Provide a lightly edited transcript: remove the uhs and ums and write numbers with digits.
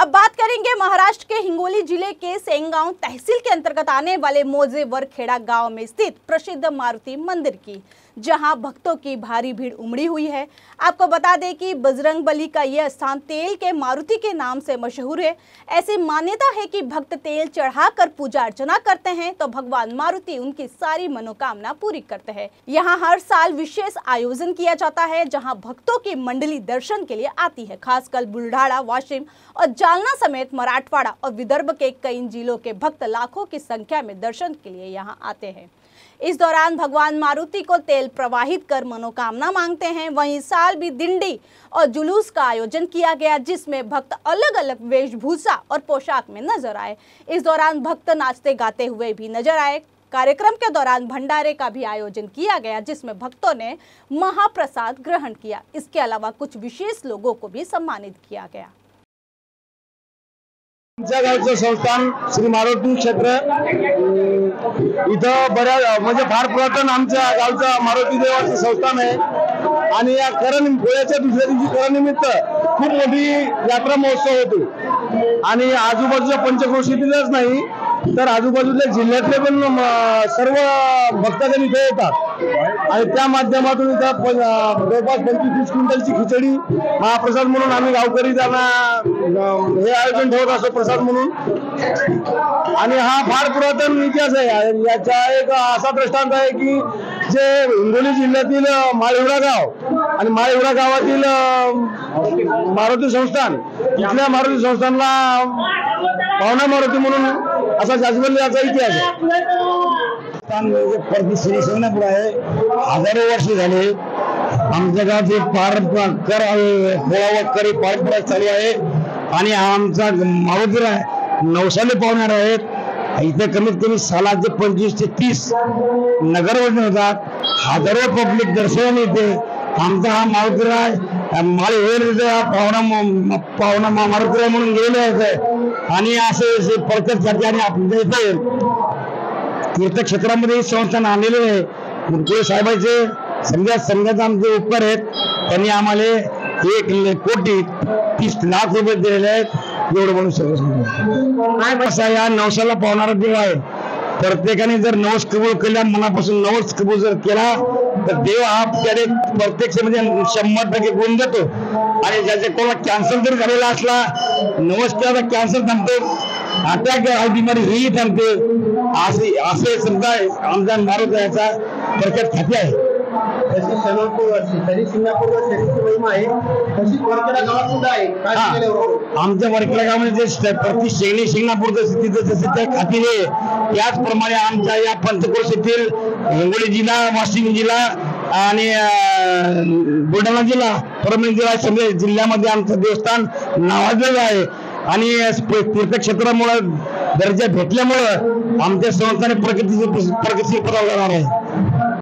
अब बात करेंगे महाराष्ट्र के हिंगोली जिले के सेंगांव तहसील के अंतर्गत आने वाले मोजे वरखेड़ा गांव में स्थित प्रसिद्ध मारुति मंदिर की, जहां भक्तों की भारी भीड़ उमड़ी हुई है। आपको बता दें कि बजरंगबली का यह स्थान तेल के मारुति के नाम से मशहूर है। ऐसी मान्यता है कि भक्त तेल चढ़ाकर पूजा अर्चना करते हैं तो भगवान मारुति उनकी सारी मनोकामना पूरी करते हैं। यहाँ हर साल विशेष आयोजन किया जाता है, जहाँ भक्तों की मंडली दर्शन के लिए आती है। खासकर बुल्ढाणा, वाशिम और जालना समेत मराठवाड़ा और विदर्भ के कई जिलों के भक्त लाखों की संख्या में दर्शन के लिए यहाँ आते हैं। इस दौरान भगवान मारुति को तेल प्रवाहित कर मनोकामना मांगते हैं। वहीं साल भी दिंडी और जुलूस का आयोजन किया गया, जिसमें भक्त अलग अलग वेशभूषा और पोशाक में नजर आए। इस दौरान भक्त नाचते गाते हुए भी नजर आए। कार्यक्रम के दौरान भंडारे का भी आयोजन किया गया, जिसमें भक्तों ने महाप्रसाद ग्रहण किया। इसके अलावा कुछ विशेष लोगों को भी सम्मानित किया गया। आमच्या गावचं संस्थान श्री मारुती क्षेत्र इथं बऱ्याच म्हणजे फार पुरातन आमच्या गावचं मारुती देवाचं संस्थान आहे आणि या पोळ्याच्या दुसऱ्या दिवशी करनिमित्त खूप मोठी यात्रा महोत्सव होतो आणि आजूबाजूच्या पंचक्रोशीतीलच नाही तर आजूबाजूच्या जिल्ह्यातले पण सर्व भक्तजन इथे येतात आणि त्या माध्यमातून इथं जवळपास 25-30 क्विंटलची खिचडी महाप्रसाद म्हणून आम्ही गावकरी त्यांना हे आयोजन ठेवत असतो प्रसाद म्हणून। आणि हा फार पुरातन इतिहास आहे। याचा एक असा दृष्टांत आहे की जे हिंगोली जिल्ह्यातील माळिवडा गाव आणि माळिवडा गावातील मारुती संस्थान, इथल्या मारुती संस्थानला पावना मारुती म्हणून असा जाजवल्य याचा इतिहास आहे। श्री शिंगणापूर आहे। हजारो वर्ष झाले आमच्या गावचे कर पोळावकरी पारंपरिक चालू आहे आणि आमचा मारुती नवसाले पावणार आहेत। इथे कमीत कमी सालाचे 25 ते 30 नगरवरून होतात। हजारो पब्लिक दर्शन येते। आमचा हा मारुतीराय पावना मारुतीराय म्हणून गेलेले आहेत आणि असे प्रत्येक ठिकाणी आपल्या इथे तीर्थक्षेत्रामध्ये संस्थान आणलेले आहे। मुरकुळे साहेबांचे समजात आमचे उपकार आहेत। त्यांनी आम्हाला 1,30,00,000 रुपये दिलेले आहेत। एवढं म्हणून सर्व या नवसाला पावणारा देव आहे। प्रत्येकाने जर नवस कबूल केला, मनापासून नवस कबूल जर केला तर देव हा त्याने प्रत्यक्ष म्हणजे 100% गुण देतो। आणि ज्याचे कोणाला कॅन्सर जर झालेला असला, नवस केला तर कॅन्सर थांबतो, अटॅक हा बिमारी ही थांबते। असे समजा आमचा मारुती याचा प्रकट खाते आहे। आमच्या वरखेडा गावामध्ये प्रति शिंगणापूरचं तिथं जसं त्या खातीने त्याचप्रमाणे आमच्या या पंचक्रोशीतील हिंगोली जिल्हा, वाशिम जिल्हा आणि बुलढाणा जिल्हा, परभणी जिल्हा सगळे जिल्ह्यामध्ये आमचं देवस्थान नावाजलेलं आहे। आणि तीर्थक्षेत्रामुळे दर्जा भेटल्यामुळे आमच्या संस्थाने प्रगतीशील पदावर जाणार आहे।